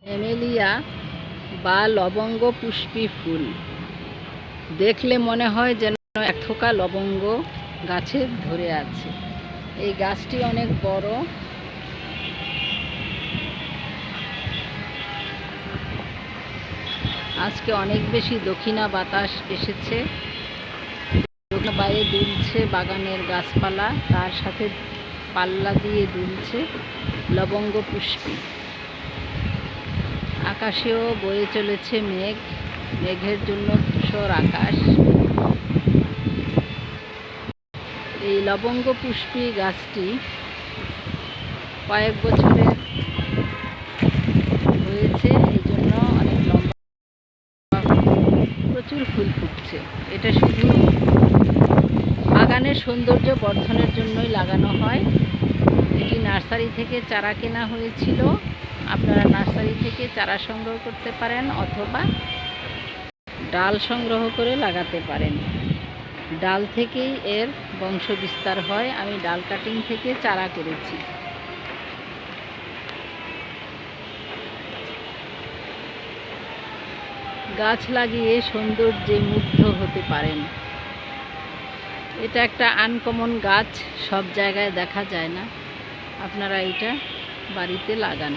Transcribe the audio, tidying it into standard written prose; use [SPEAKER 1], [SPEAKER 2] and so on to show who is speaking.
[SPEAKER 1] Camellia বা লবঙ্গ পুষ্পী ফুল দেখলে মনে হয় যেন এক থোকা লবঙ্গ গাছে ধরে আছে। এই গাছটি অনেক বড়। আজকে অনেক বেশি দক্ষিণা বাতাস এসেছে, বাইরে দুলছে বাগানের গাছপালা, তার সাথে পাল্লা দিয়ে দুলছে লবঙ্গ পুষ্পী। আকাশেও বয়ে চলেছে মেঘ, মেঘের জন্য ধূসর আকাশ। এই লবঙ্গ পুষ্পী গাছটি কয়েক বছরের হয়েছে, এই জন্য অনেক লম্বা, প্রচুর ফুল ফুটছে। এটা শুধু বাগানের সৌন্দর্য বর্ধনের জন্যই লাগানো হয়। এটি নার্সারি থেকে চারা কেনা হয়েছিল। আপনারা নার্সারি থেকে চারা সংগ্রহ করতে পারেন অথবা ডাল সংগ্রহ করে লাগাতে পারেন। ডাল থেকেই এর বংশ বিস্তার হয়। আমি ডাল কাটিং থেকে চারা করেছি। গাছ লাগিয়ে সৌন্দর্যে মুগ্ধ হতে পারেন। এটা একটা আনকমন গাছ, সব জায়গায় দেখা যায় না। আপনারা এটা বাড়িতে লাগান।